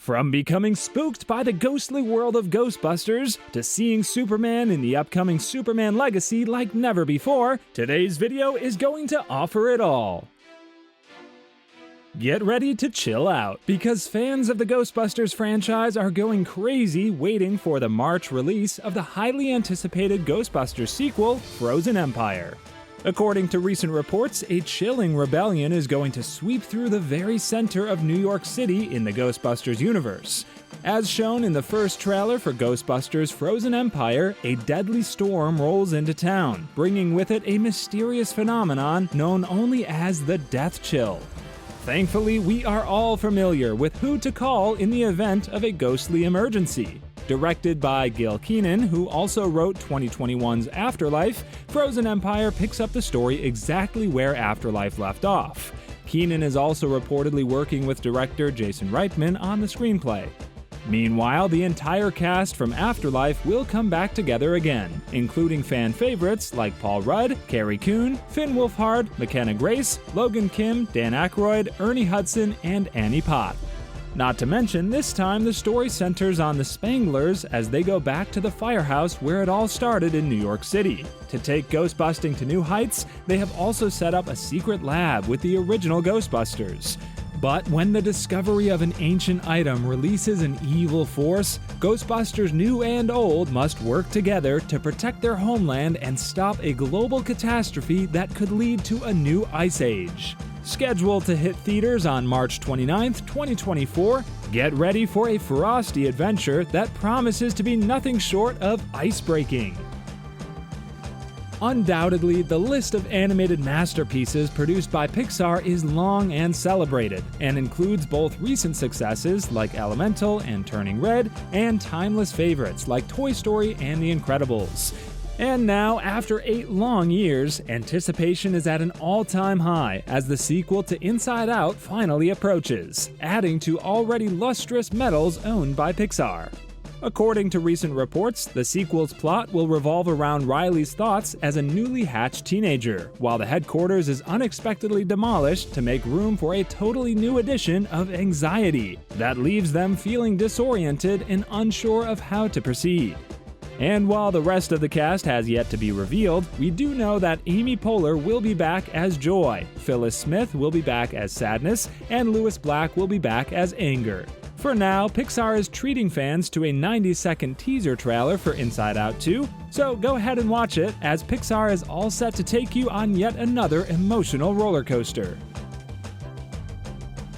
From becoming spooked by the ghostly world of Ghostbusters to seeing Superman in the upcoming Superman Legacy like never before, today's video is going to offer it all. Get ready to chill out, because fans of the Ghostbusters franchise are going crazy waiting for the March release of the highly anticipated Ghostbusters sequel, Frozen Empire. According to recent reports, a chilling rebellion is going to sweep through the very center of New York City in the Ghostbusters universe. As shown in the first trailer for Ghostbusters Frozen Empire, a deadly storm rolls into town, bringing with it a mysterious phenomenon known only as the Death Chill. Thankfully, we are all familiar with who to call in the event of a ghostly emergency. Directed by Gil Kenan, who also wrote 2021's Afterlife, Frozen Empire picks up the story exactly where Afterlife left off. Kenan is also reportedly working with director Jason Reitman on the screenplay. Meanwhile, the entire cast from Afterlife will come back together again, including fan favorites like Paul Rudd, Carrie Coon, Finn Wolfhard, McKenna Grace, Logan Kim, Dan Aykroyd, Ernie Hudson, and Annie Potts. Not to mention, this time the story centers on the Spanglers as they go back to the firehouse where it all started in New York City. To take ghostbusting to new heights, they have also set up a secret lab with the original Ghostbusters. But when the discovery of an ancient item releases an evil force, Ghostbusters new and old must work together to protect their homeland and stop a global catastrophe that could lead to a new ice age. Scheduled to hit theaters on March 29, 2024, get ready for a frosty adventure that promises to be nothing short of ice-breaking. Undoubtedly, the list of animated masterpieces produced by Pixar is long and celebrated, and includes both recent successes like Elemental and Turning Red, and timeless favorites like Toy Story and The Incredibles. And now, after 8 long years, anticipation is at an all-time high as the sequel to Inside Out finally approaches, adding to already lustrous medals owned by Pixar. According to recent reports, the sequel's plot will revolve around Riley's thoughts as a newly hatched teenager, while the headquarters is unexpectedly demolished to make room for a totally new edition of anxiety that leaves them feeling disoriented and unsure of how to proceed. And while the rest of the cast has yet to be revealed, we do know that Amy Poehler will be back as Joy, Phyllis Smith will be back as Sadness, and Lewis Black will be back as Anger. For now, Pixar is treating fans to a 90-second teaser trailer for Inside Out 2, so go ahead and watch it, as Pixar is all set to take you on yet another emotional roller coaster.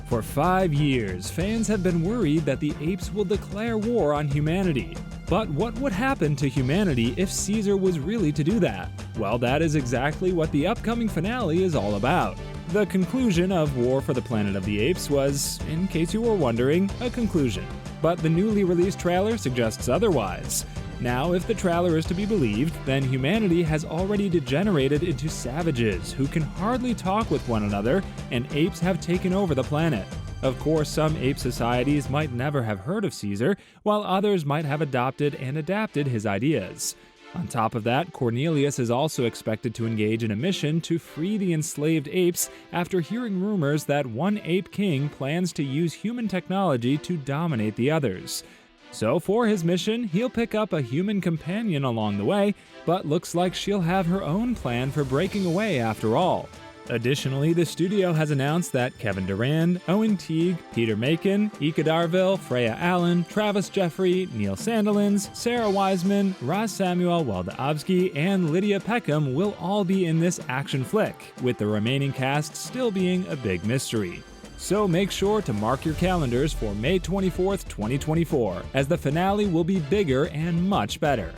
For 5 years, fans have been worried that the Apes will declare war on humanity. But what would happen to humanity if Caesar was really to do that? Well, that is exactly what the upcoming finale is all about. The conclusion of War for the Planet of the Apes was, in case you were wondering, a conclusion. But the newly released trailer suggests otherwise. Now, if the trailer is to be believed, then humanity has already degenerated into savages who can hardly talk with one another, and apes have taken over the planet. Of course, some ape societies might never have heard of Caesar, while others might have adopted and adapted his ideas. On top of that, Cornelius is also expected to engage in a mission to free the enslaved apes after hearing rumors that one ape king plans to use human technology to dominate the others. So for his mission, he'll pick up a human companion along the way, but looks like she'll have her own plan for breaking away after all. Additionally, the studio has announced that Kevin Durand, Owen Teague, Peter Macon, Ika Darville, Freya Allen, Travis Jeffrey, Neil Sandilands, Sarah Wiseman, Ross Samuel Waldavsky, and Lydia Peckham will all be in this action flick, with the remaining cast still being a big mystery. So make sure to mark your calendars for May 24th, 2024, as the finale will be bigger and much better.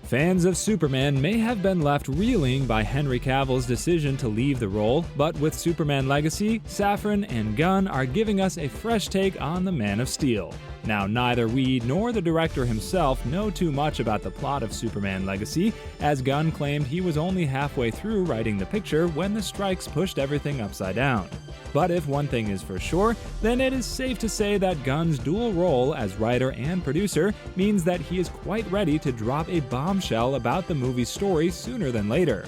Fans of Superman may have been left reeling by Henry Cavill's decision to leave the role, but with Superman Legacy, Safran and Gunn are giving us a fresh take on the Man of Steel. Now, neither we nor the director himself know too much about the plot of Superman Legacy, as Gunn claimed he was only halfway through writing the picture when the strikes pushed everything upside down. But if one thing is for sure, then it is safe to say that Gunn's dual role as writer and producer means that he is quite ready to drop a bombshell about the movie's story sooner than later.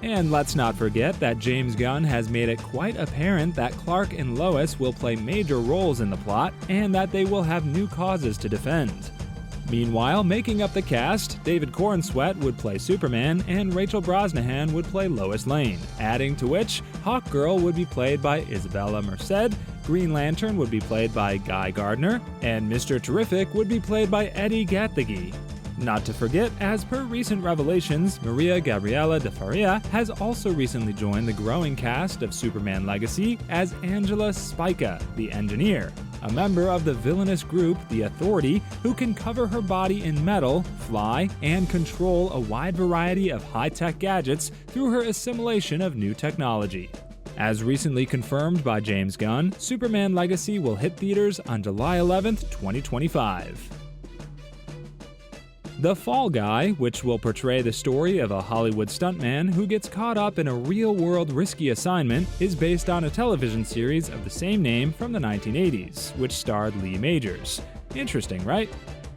And let's not forget that James Gunn has made it quite apparent that Clark and Lois will play major roles in the plot and that they will have new causes to defend. Meanwhile, making up the cast, David Corenswet would play Superman and Rachel Brosnahan would play Lois Lane, adding to which Hawkgirl would be played by Isabella Merced, Green Lantern would be played by Guy Gardner, and Mr. Terrific would be played by Eddie Gathegi. Not to forget, as per recent revelations, Maria Gabriela de Faria has also recently joined the growing cast of Superman Legacy as Angela Spica, the Engineer, a member of the villainous group The Authority who can cover her body in metal, fly, and control a wide variety of high-tech gadgets through her assimilation of new technology. As recently confirmed by James Gunn, Superman Legacy will hit theaters on July 11, 2025. The Fall Guy, which will portray the story of a Hollywood stuntman who gets caught up in a real-world risky assignment, is based on a television series of the same name from the 1980s, which starred Lee Majors. Interesting, right?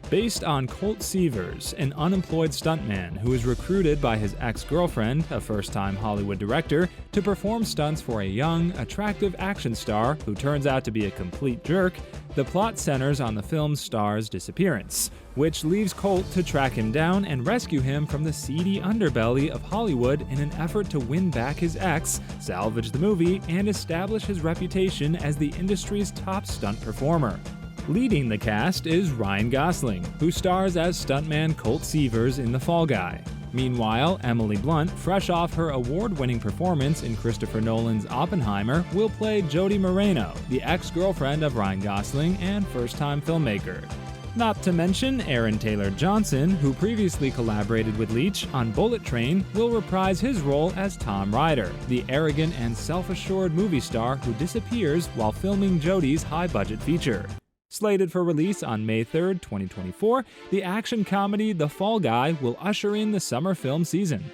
Based on Colt Seavers, an unemployed stuntman who is recruited by his ex-girlfriend, a first-time Hollywood director, to perform stunts for a young, attractive action star who turns out to be a complete jerk, the plot centers on the film's star's disappearance, which leaves Colt to track him down and rescue him from the seedy underbelly of Hollywood in an effort to win back his ex, salvage the movie, and establish his reputation as the industry's top stunt performer. Leading the cast is Ryan Gosling, who stars as stuntman Colt Seavers in The Fall Guy. Meanwhile, Emily Blunt, fresh off her award-winning performance in Christopher Nolan's Oppenheimer, will play Jody Moreno, the ex-girlfriend of Ryan Gosling and first-time filmmaker. Not to mention Aaron Taylor Johnson, who previously collaborated with Leach on Bullet Train, will reprise his role as Tom Ryder, the arrogant and self-assured movie star who disappears while filming Jody's high-budget feature. Slated for release on May 3, 2024, the action comedy The Fall Guy will usher in the summer film season.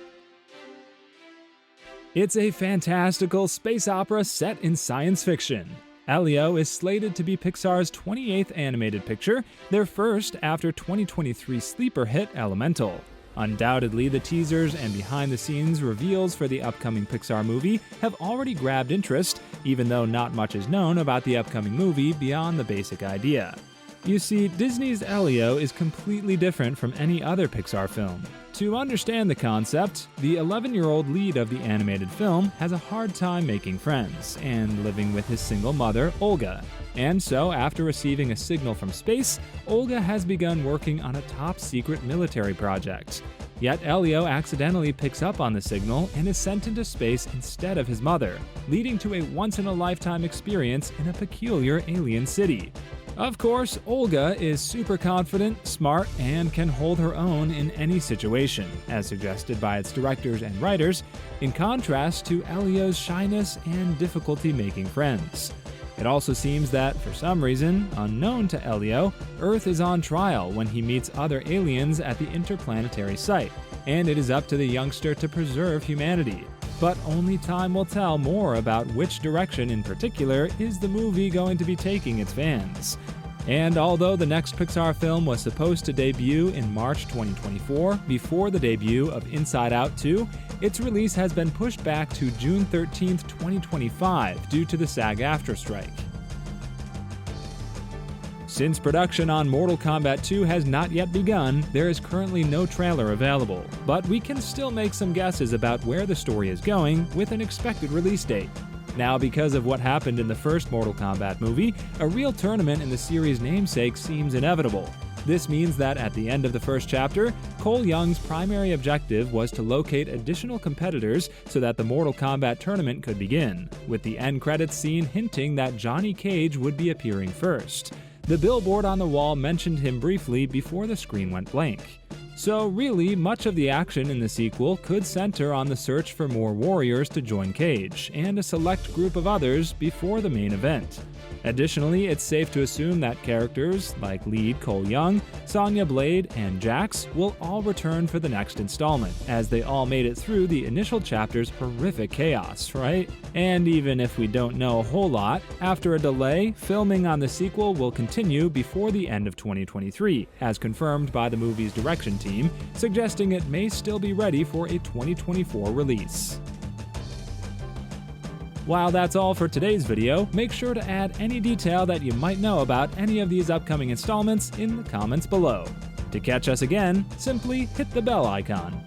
It's a fantastical space opera set in science fiction. Elio is slated to be Pixar's 28th animated picture, their first after 2023 sleeper hit Elemental. Undoubtedly, the teasers and behind-the-scenes reveals for the upcoming Pixar movie have already grabbed interest, even though not much is known about the upcoming movie beyond the basic idea. You see, Disney's Elio is completely different from any other Pixar film. To understand the concept, the 11-year-old lead of the animated film has a hard time making friends and living with his single mother, Olga. And so, after receiving a signal from space, Olga has begun working on a top-secret military project. Yet Elio accidentally picks up on the signal and is sent into space instead of his mother, leading to a once-in-a-lifetime experience in a peculiar alien city. Of course, Olga is super confident, smart, and can hold her own in any situation, as suggested by its directors and writers, in contrast to Elio's shyness and difficulty making friends. It also seems that, for some reason, unknown to Elio, Earth is on trial when he meets other aliens at the interplanetary site, and it is up to the youngster to preserve humanity. But only time will tell more about which direction in particular is the movie going to be taking its fans. And although the next Pixar film was supposed to debut in March 2024, before the debut of Inside Out 2, its release has been pushed back to June 13, 2025 due to the SAG-AFTRA strike. Since production on Mortal Kombat 2 has not yet begun, there is currently no trailer available, but we can still make some guesses about where the story is going with an expected release date. Now, because of what happened in the first Mortal Kombat movie, a real tournament in the series' namesake seems inevitable. This means that at the end of the first chapter, Cole Young's primary objective was to locate additional competitors so that the Mortal Kombat tournament could begin, with the end credits scene hinting that Johnny Cage would be appearing first. The billboard on the wall mentioned him briefly before the screen went blank. So really, much of the action in the sequel could center on the search for more warriors to join Cage, and a select group of others before the main event. Additionally, it's safe to assume that characters like lead Cole Young, Sonya Blade, and Jax will all return for the next installment, as they all made it through the initial chapter's horrific chaos, right? And even if we don't know a whole lot, after a delay, filming on the sequel will continue before the end of 2023, as confirmed by the movie's direction team, suggesting it may still be ready for a 2024 release. While that's all for today's video, make sure to add any detail that you might know about any of these upcoming installments in the comments below. To catch us again, simply hit the bell icon.